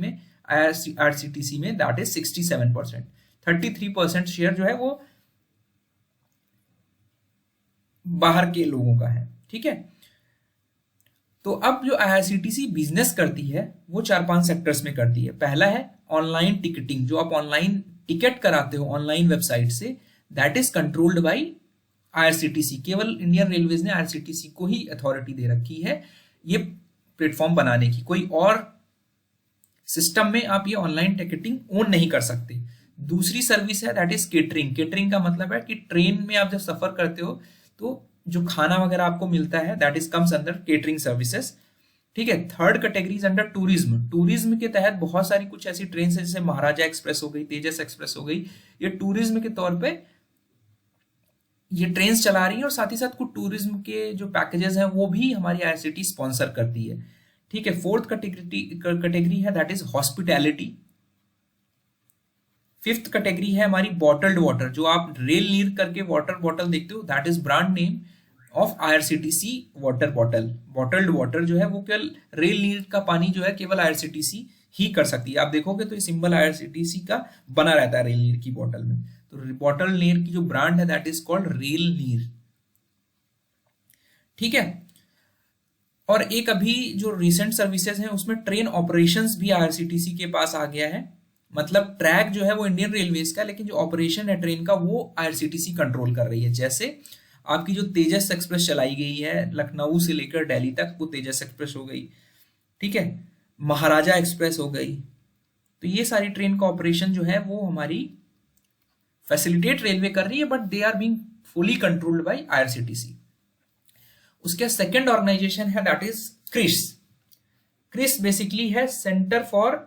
में दैट इज 67%, 33% शेयर जो है वो बाहर के लोगों का है, ठीक है, तो अब जो IRCTC बिजनेस करती है वो 4-5 सेक्टर्स में करती है। पहला है ऑनलाइन टिकटिंग, जो आप ऑनलाइन टिकट कराते हो ऑनलाइन वेबसाइट से, that is controlled by IRCTC, केवल इंडियन रेलवेज ने IRCTC को ही अथॉरिटी दे रखी है ये प्लेटफॉर्म बनाने की, कोई और सिस्टम में आप ये ऑनलाइन टिकटिंग ओन नहीं कर सकते। दूसरी सर्विस है दैट इज केटरिंग, केटरिंग का मतलब है कि ट्रेन में आप जब सफर करते हो तो जो खाना वगैरह आपको मिलता है that is comes under catering services. ठीक है। Third category is under tourism. Tourism के तहत बहुत सारी कुछ ऐसी ट्रेन है, जैसे महाराजा एक्सप्रेस हो गई, तेजस एक्सप्रेस हो गई, ये टूरिज्म के तौर पे ये ट्रेन चला रही है, और साथ ही साथ कुछ टूरिज्म के जो पैकेजेस हैं वो भी हमारी आईआरसीटी स्पॉन्सर करती है। ठीक है। फोर्थ कैटेगरी है that is hospitality. Fifth category है हमारी बॉटल्ड वाटर, जो आप रेल नीर करके वाटर बॉटल देखते हो, that is brand name of IRCTC water bottle. Bottled water जो है वो केवल रेल नीर का पानी जो है केवल आईआरसीटीसी ही कर सकती है। आप देखोगे तो ये सिंबल आईआरसीटीसी का बना रहता है रेल नीर की बॉटल में। तो बॉटल नीर की जो ब्रांड है दैट इज कॉल्ड रेल नीर। ठीक है। और एक अभी जो रिसेंट सर्विसेज हैं उसमें ट्रेन ऑपरेशंस भी आईआरसीटीसी के पास आ गया है। मतलब ट्रैक जो है वो इंडियन रेलवेज का, लेकिन जो ऑपरेशन है ट्रेन का वो आईआरसीटीसी कंट्रोल कर रही है। जैसे आपकी जो तेजस एक्सप्रेस चलाई गई है लखनऊ से लेकर दिल्ली तक, वो तेजस एक्सप्रेस हो गई। ठीक है। महाराजा एक्सप्रेस हो गई। तो ये सारी ट्रेन का ऑपरेशन जो है वो हमारी फैसिलिटेट रेलवे कर रही है, but they are being fully controlled by IRCTC. उसके सेकंड ऑर्गेनाइजेशन है that is CRIS. CRIS basically है centre for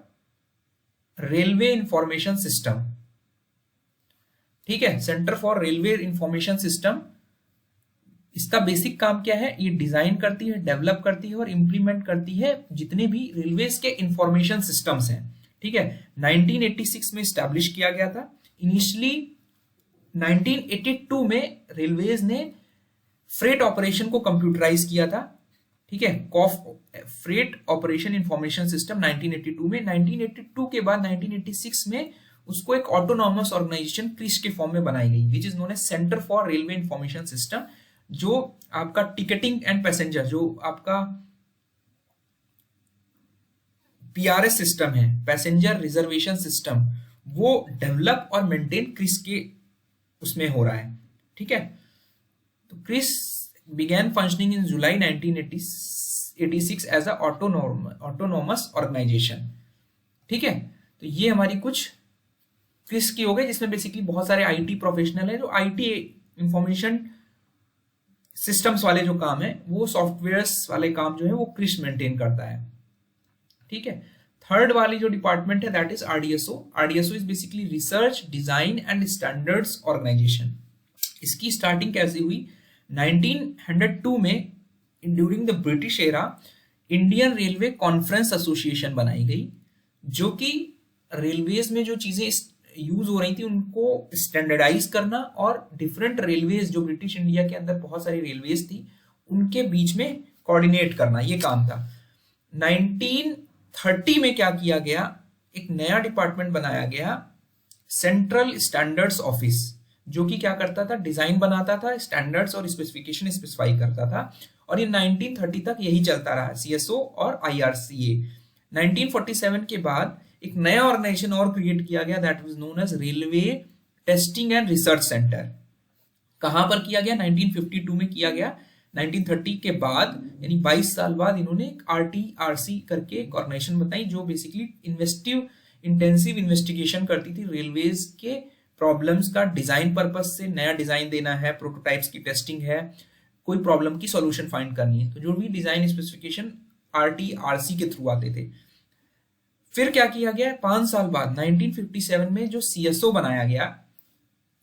railway information system. ठीक है। Centre for railway information system, इसका बेसिक काम क्या है, ये डिजाइन करती है, डेवलप करती है और इंप्लीमेंट करती है जितने भी रेलवेज के इंफॉर्मेशन सिस्टम्स हैं। ठीक है। 1986 में स्टैब्लिश किया गया था। इनिशियली 1982 में रेलवेज ने फ्रेट ऑपरेशन को कंप्यूटराइज किया था। ठीक है। फ्रेट ऑपरेशन इंफॉर्मेशन सिस्टम 1982 में। 1982 के बाद 1986 में उसको एक ऑटोनॉमस ऑर्गेनाइजेशन क्रिस के फॉर्म में बनाई गई, which is known as centre for railway information system. जो आपका टिकटिंग एंड पैसेंजर, जो आपका पीआरएस सिस्टम है, पैसेंजर रिजर्वेशन सिस्टम, वो डेवलप और मेंटेन क्रिस के उसमें हो रहा है। ठीक है। तो CRIS began functioning in July 1986 as a autonomous organization। ठीक है। तो ये हमारी कुछ क्रिस की हो गई, जिसमें बेसिकली बहुत सारे आईटी प्रोफेशनल है, जो आईटी इंफॉर्मेशन सिस्टम्स वाले जो काम है, वो सॉफ्टवेयर्स वाले काम जो है वो क्रिस मेंटेन करता है। ठीक है। थर्ड वाली जो डिपार्टमेंट है that is RDSO. RDSO is basically research design and standards organization. इसकी स्टार्टिंग कैसे हुई, 1902 में during the British era Indian railway conference association बनाई गई, जो कि रेलवेज में जो चीजें यूज हो रही थी उनको स्टैंडर्डाइज करना और डिफरेंट रेलवेज, जो ब्रिटिश इंडिया के अंदर बहुत सारी रेलवेज थी, उनके बीच में कोऑर्डिनेट करना, ये काम था। 1930 में क्या किया गया, एक नया डिपार्टमेंट बनाया गया, सेंट्रल स्टैंडर्ड्स ऑफिस, जो कि क्या करता था, डिजाइन बनाता था, स्टैंडर्ड्स और स्पेसिफिकेशन स्पेसिफाई करता था। और ये 1930 तक यही चलता रहा, सीएसओ और आईआरसीए। 1947 के बाद एक नया ऑर्गेनाइजेशन और क्रिएट किया गया that was known as railway testing and research centre. कहां पर किया गया, 1952 में किया गया। 1930 के बाद यानी 22 साल बाद इन्होंने एक आरटीआरसी करके एक ऑर्गेनाइजेशन बताई, जो बेसिकली इंटेंसिव इन्वेस्टिगेशन करती थी रेलवेज के प्रॉब्लम्स का, डिजाइन पर्पस से नया डिजाइन देना है, प्रोटोटाइप्स की टेस्टिंग है, कोई प्रॉब्लम की सॉल्यूशन फाइंड करनी है, तो जो भी डिजाइन स्पेसिफिकेशन आरटीआरसी के थ्रू आते थे। फिर क्या किया गया, 5 साल बाद 1957 में जो सीएसओ बनाया गया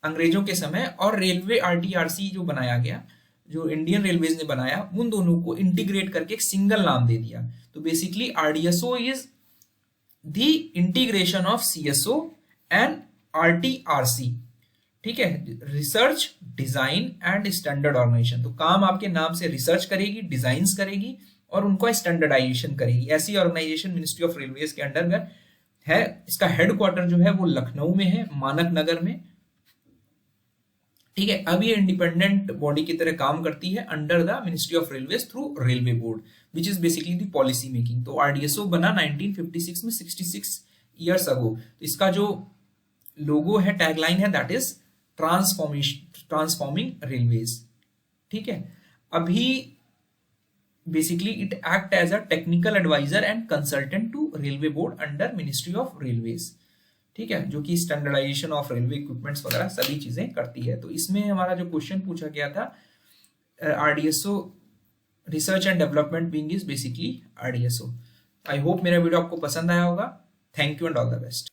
अंग्रेजों के समय, और रेलवे आरटीआरसी जो बनाया गया, जो इंडियन रेलवेज ने बनाया, उन दोनों को इंटीग्रेट करके एक सिंगल नाम दे दिया। तो basically RDSO is the integration of CSO and RTRC. ठीक है। Research design and standard organisation, तो काम आपके नाम से रिसर्च करेगी, डिजाइंस करेगी और उनको स्टैंडर्डाइजेशन करेगी। ऐसी ऑर्गेनाइजेशन मिनिस्ट्री ऑफ रेलवेज के अंडर है। इसका हेडक्वार्टर जो है वो लखनऊ में है, मानक नगर में। ठीक है। अब ये इंडिपेंडेंट बॉडी की तरह काम करती है under the ministry of railways through railway board, which is basically the policy making. तो आरडीएसओ बना 1956 में, 66 ईयर्स अगो। तो इसका जो लोगो है, टैगलाइन है, दैट इज ट्रांसफॉर्मिंग रेलवेज। ठीक है। अभी basically it act as a technical advisor and consultant to railway board under ministry of railways. ठीक है। जो कि स्टैंडर्डाइजेशन ऑफ रेलवे इक्विपमेंट्स वगैरह सभी चीजें करती है। तो इसमें हमारा जो क्वेश्चन पूछा गया था, RDSO research and development wing is basically RDSO। I hope मेरा वीडियो आपको पसंद आया होगा। Thank you and all the best.